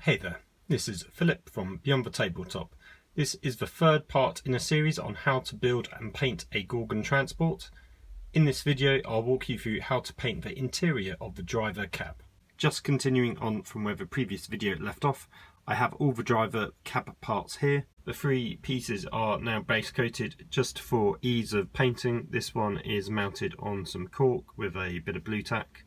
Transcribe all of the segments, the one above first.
Hey there, this is Philip from Beyond the Tabletop. This is the third part in a series on how to build and paint a Gorgon transport. In this video I'll walk you through how to paint the interior of the driver cab. Just continuing on from where the previous video left off, I have all the driver cab parts here. The three pieces are now base coated just for ease of painting. This one is mounted on some cork with a bit of blue tack.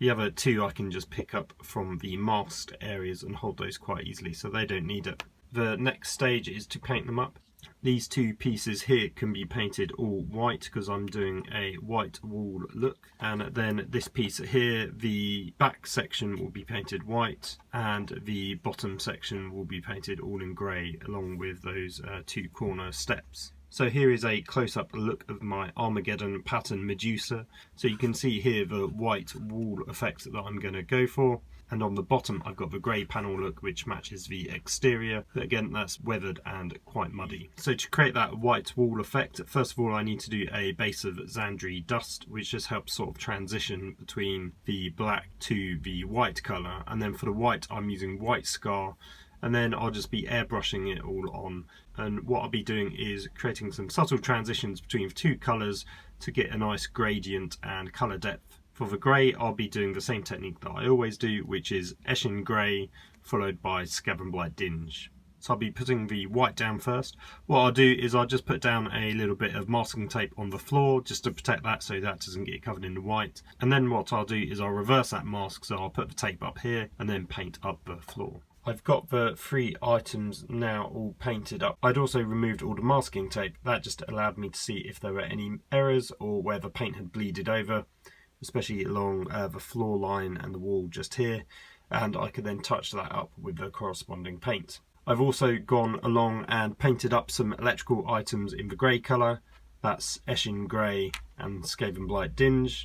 The other two I can just pick up from the masked areas and hold those quite easily, so they don't need it. The next stage is to paint them up. These two pieces here can be painted all white because I'm doing a white wall look, and then this piece here, the back section will be painted white and the bottom section will be painted all in grey along with those two corner steps. So here is a close-up look of my Armageddon pattern Medusa. So you can see here the white wall effect that I'm going to go for. And on the bottom I've got the grey panel look which matches the exterior. But again, that's weathered and quite muddy. So to create that white wall effect, first of all I need to do a base of Xandri dust, which just helps sort of transition between the black to the white colour. And then for the white I'm using white scar. And then I'll just be airbrushing it all on, and what I'll be doing is creating some subtle transitions between two colours to get a nice gradient and colour depth. For the grey I'll be doing the same technique that I always do, which is Eshin Grey followed by Scab and Blight Dinge. So I'll be putting the white down first. What I'll do is I'll just put down a little bit of masking tape on the floor just to protect that so that doesn't get covered in the white. And then what I'll do is I'll reverse that mask, so I'll put the tape up here and then paint up the floor. I've got the three items now all painted up. I'd also removed all the masking tape. That just allowed me to see if there were any errors or where the paint had bleeded over, especially along the floor line and the wall just here, and I could then touch that up with the corresponding paint. I've also gone along and painted up some electrical items in the grey colour. That's Eshin Grey and Scab and Blight Dinge.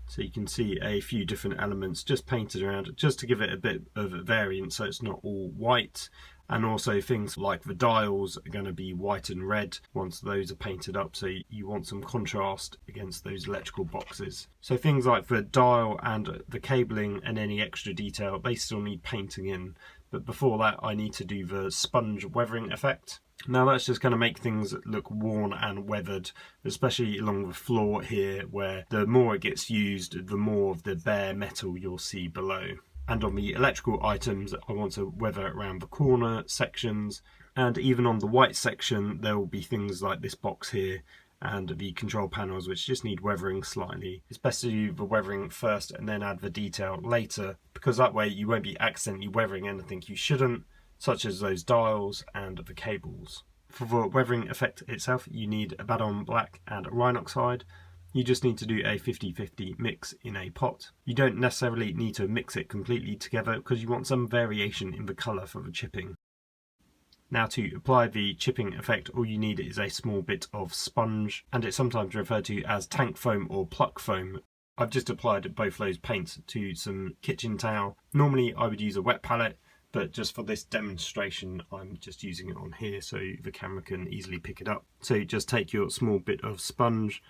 So you can see a few different elements just painted around just to give it a bit of a variance so it's not all white. And also things like the dials are going to be white and red once those are painted up, so you want some contrast against those electrical boxes. So things like the dial and the cabling and any extra detail, they still need painting in. But before that I need to do the sponge weathering effect. Now that's just going to make things look worn and weathered, especially along the floor here, where the more it gets used, the more of the bare metal you'll see below. And on the electrical items, I want to weather around the corner sections, and even on the white section there will be things like this box here and the control panels which just need weathering slightly. It's best to do the weathering first and then add the detail later, because that way you won't be accidentally weathering anything you shouldn't, such as those dials and the cables. For the weathering effect itself you need Abaddon Black and Rhinox Hide. You just need to do a 50-50 mix in a pot. You don't necessarily need to mix it completely together because you want some variation in the colour for the chipping. Now to apply the chipping effect all you need is a small bit of sponge, and it's sometimes referred to as tank foam or pluck foam. I've just applied both those paints to some kitchen towel. Normally I would use a wet palette, but just for this demonstration I'm just using it on here so the camera can easily pick it up. So just take your small bit of sponge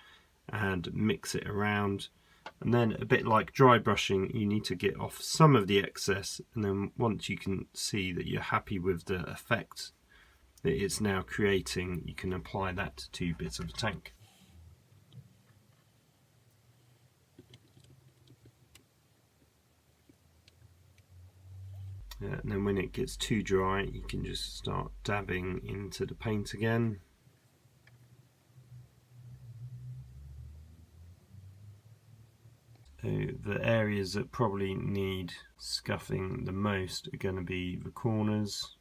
and mix it around, and then a bit like dry brushing you need to get off some of the excess, and then once you can see that you're happy with the effect that it's now creating you can apply that to 2 bits of the tank. And then when it gets too dry you can just start dabbing into the paint again. So the areas that probably need scuffing the most are going to be the corners.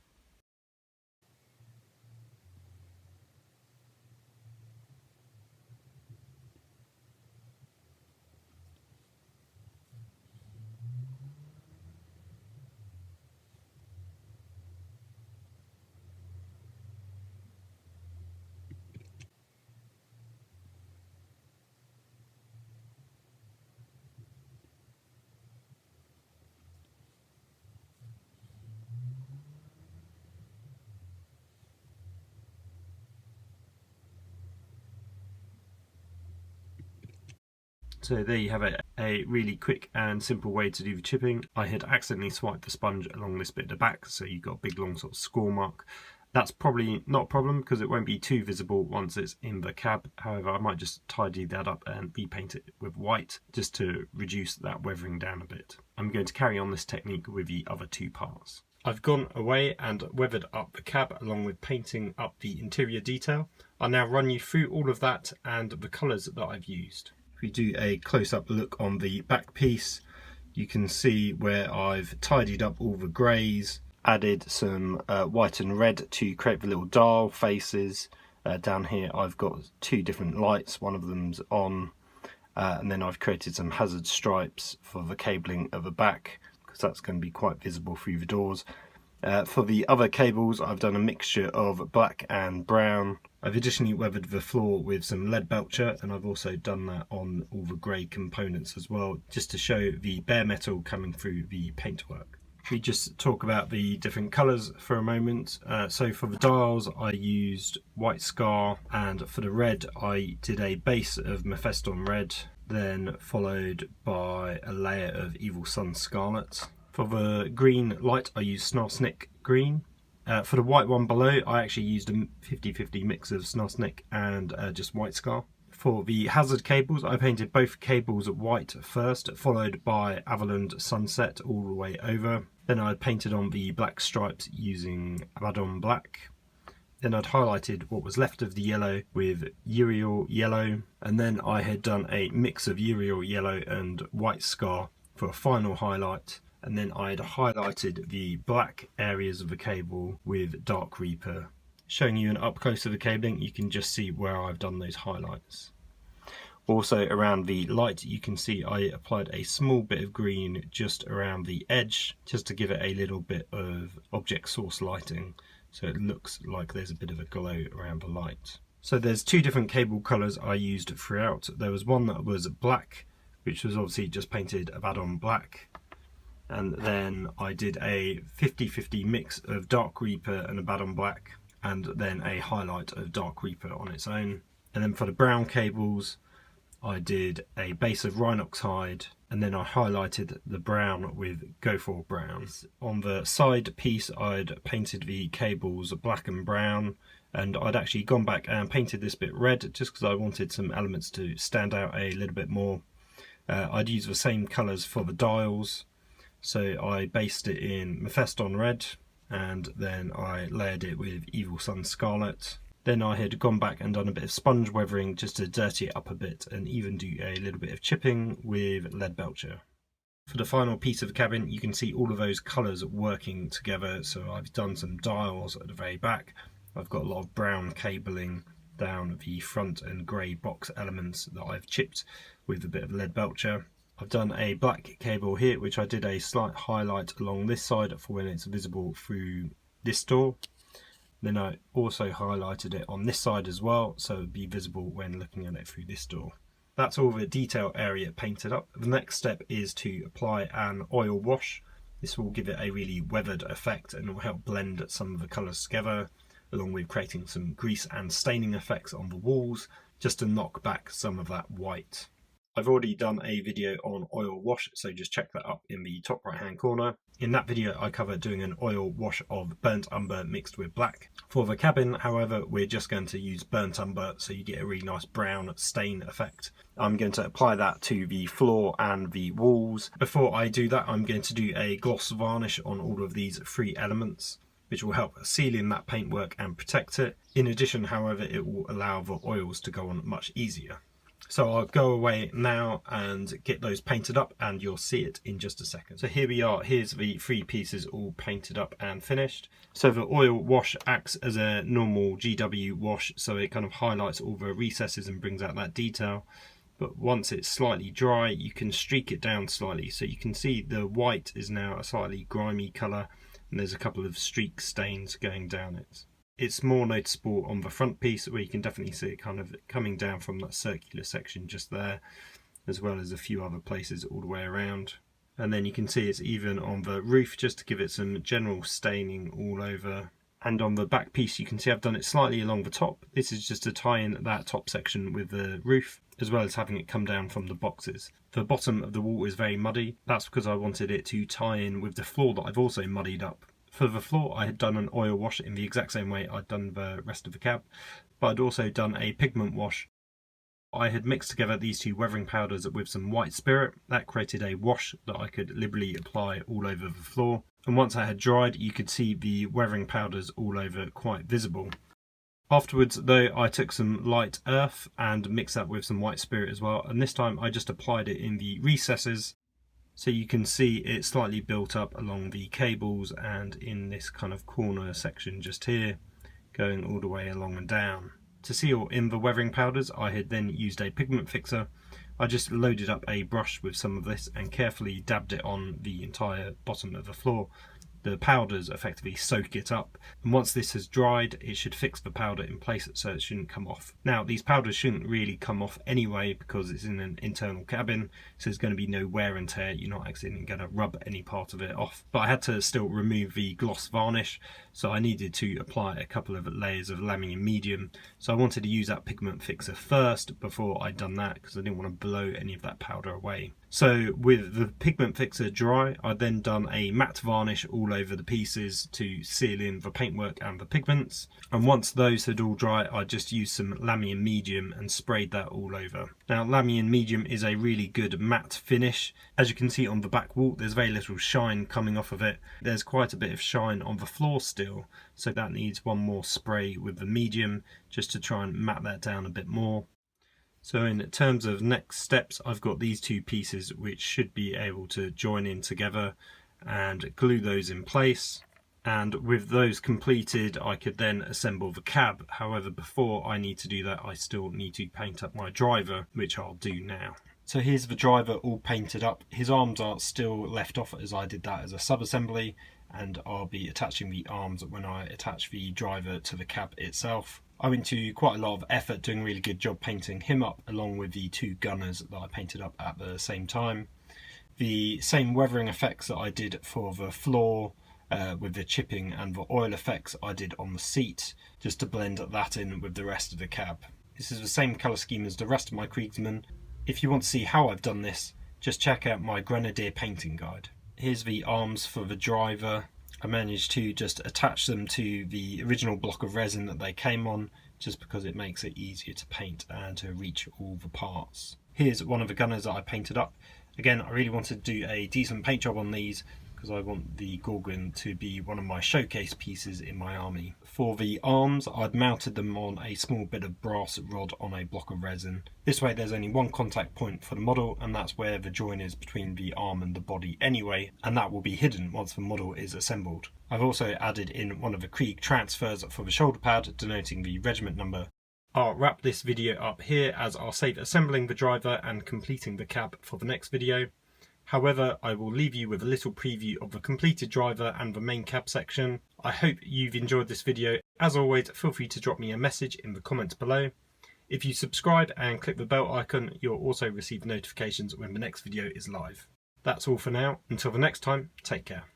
So there you have it, a really quick and simple way to do the chipping. I had accidentally swiped the sponge along this bit at the back, so you've got a big long sort of score mark. That's probably not a problem because it won't be too visible once it's in the cab. However, I might just tidy that up and repaint it with white just to reduce that weathering down a bit. I'm going to carry on this technique with the other two parts. I've gone away and weathered up the cab along with painting up the interior detail. I'll now run you through all of that and the colours that I've used. If we do a close-up look on the back piece, you can see where I've tidied up all the greys, added some white and red to create the little dial faces. Down here I've got two different lights, one of them's on, and then I've created some hazard stripes for the cabling at the back because that's going to be quite visible through the doors. For the other cables I've done a mixture of black and brown. I've additionally weathered the floor with some lead belcher, and I've also done that on all the grey components as well, just to show the bare metal coming through the paintwork. We just talk about the different colours for a moment. So for the dials I used white scar, and for the red I did a base of Mephiston red, then followed by a layer of Evil Sun scarlet. For the green light I used Snarsnick green. For the white one below I actually used a 50-50 mix of Snarsnick and just white scar. For the hazard cables, I painted both cables white first, followed by Avaland Sunset all the way over. Then I painted on the black stripes using Abaddon Black. Then I'd highlighted what was left of the yellow with Uriel Yellow. And then I had done a mix of Uriel Yellow and white scar for a final highlight. And then I had highlighted the black areas of the cable with Dark Reaper. Showing you an up close of the cabling, you can just see where I've done those highlights. Also around the light you can see I applied a small bit of green just around the edge, just to give it a little bit of object source lighting, so it looks like there's a bit of a glow around the light. So there's two different cable colours I used throughout. There was one that was black, which was obviously just painted Abaddon Black. And then I did a 50-50 mix of Dark Reaper and Abaddon Black, and then a highlight of Dark Reaper on its own. And then for the brown cables I did a base of Rhinox hide, and then I highlighted the brown with Go For Brown. On the side piece I'd painted the cables black and brown, and I'd actually gone back and painted this bit red just because I wanted some elements to stand out a little bit more. I'd used the same colours for the dials, so I based it in Mephiston red, and then I layered it with Evil Sun scarlet. Then I had gone back and done a bit of sponge weathering just to dirty it up a bit and even do a little bit of chipping with lead belcher. For the final piece of the cabin you can see all of those colours working together. So I've done some dials at the very back. I've got a lot of brown cabling down the front and grey box elements that I've chipped with a bit of lead belcher. I've done a black cable here which I did a slight highlight along this side for when it's visible through this door. Then I also highlighted it on this side as well, so it would be visible when looking at it through this door. That's all the detail area painted up. The next step is to apply an oil wash. This will give it a really weathered effect and will help blend some of the colours together, along with creating some grease and staining effects on the walls, just to knock back some of that white. I've already done a video on oil wash, so just check that up in the top right hand corner. In that video I cover doing an oil wash of burnt umber mixed with black. For the cabin, however, we're just going to use burnt umber so you get a really nice brown stain effect. I'm going to apply that to the floor and the walls. Before I do that, I'm going to do a gloss varnish on all of these three elements, which will help seal in that paintwork and protect it. In addition, however, it will allow the oils to go on much easier. So I'll go away now and get those painted up and you'll see it in just a second. So here we are, here's the three pieces all painted up and finished. So the oil wash acts as a normal GW wash, so it kind of highlights all the recesses and brings out that detail. But once it's slightly dry, you can streak it down slightly. So you can see the white is now a slightly grimy colour and there's a couple of streak stains going down it. It's more noticeable on the front piece where you can definitely see it kind of coming down from that circular section just there, as well as a few other places all the way around. And then you can see it's even on the roof just to give it some general staining all over. And on the back piece you can see I've done it slightly along the top. This is just to tie in that top section with the roof, as well as having it come down from the boxes. The bottom of the wall is very muddy. That's because I wanted it to tie in with the floor that I've also muddied up. For the floor, I had done an oil wash in the exact same way I'd done the rest of the cab, but I'd also done a pigment wash. I had mixed together these two weathering powders with some white spirit. That created a wash that I could liberally apply all over the floor. And once I had dried, you could see the weathering powders all over quite visible. Afterwards, though, I took some light earth and mixed that with some white spirit as well. And this time I just applied it in the recesses. So you can see it slightly built up along the cables and in this kind of corner section just here, going all the way along and down. To seal in the weathering powders, I had then used a pigment fixer. I just loaded up a brush with some of this and carefully dabbed it on the entire bottom of the floor. The powders effectively soak it up, and once this has dried, it should fix the powder in place so it shouldn't come off. Now, these powders shouldn't really come off anyway because it's in an internal cabin, so there's going to be no wear and tear. You're not accidentally going to rub any part of it off. But I had to still remove the gloss varnish, so I needed to apply a couple of layers of laminate medium. So I wanted to use that pigment fixer first before I'd done that because I didn't want to blow any of that powder away. So with the pigment fixer dry, I'd then done a matte varnish all over the pieces to seal in the paintwork and the pigments. And once those had all dried, I just used some laminate medium and sprayed that all over. Now, laminate medium is a really good matte finish. As you can see on the back wall, there's very little shine coming off of it. There's quite a bit of shine on the floor still, so that needs one more spray with the medium just to try and matte that down a bit more. So in terms of next steps, I've got these two pieces which should be able to join in together and glue those in place. And with those completed, I could then assemble the cab. However, before I need to do that, I still need to paint up my driver, which I'll do now. So here's the driver all painted up. His arms are still left off as I did that as a sub-assembly, and I'll be attaching the arms when I attach the driver to the cab itself. I went to quite a lot of effort doing a really good job painting him up along with the two gunners that I painted up at the same time. The same weathering effects that I did for the floor with the chipping and the oil effects I did on the seat, just to blend that in with the rest of the cab. This is the same colour scheme as the rest of my Kriegsmann. If you want to see how I've done this, just check out my Grenadier painting guide. Here's the arms for the driver. I managed to just attach them to the original block of resin that they came on, just because it makes it easier to paint and to reach all the parts. Here's one of the gunners that I painted up. Again, I really wanted to do a decent paint job on these because I want the Gorgon to be one of my showcase pieces in my army. For the arms, I'd mounted them on a small bit of brass rod on a block of resin. This way there's only one contact point for the model, and that's where the join is between the arm and the body anyway, and that will be hidden once the model is assembled. I've also added in one of the Krieg transfers for the shoulder pad, denoting the regiment number. I'll wrap this video up here as I'll save assembling the driver and completing the cab for the next video. However, I will leave you with a little preview of the completed driver and the main cab section. I hope you've enjoyed this video. As always, feel free to drop me a message in the comments below. If you subscribe and click the bell icon, you'll also receive notifications when the next video is live. That's all for now. Until the next time, take care.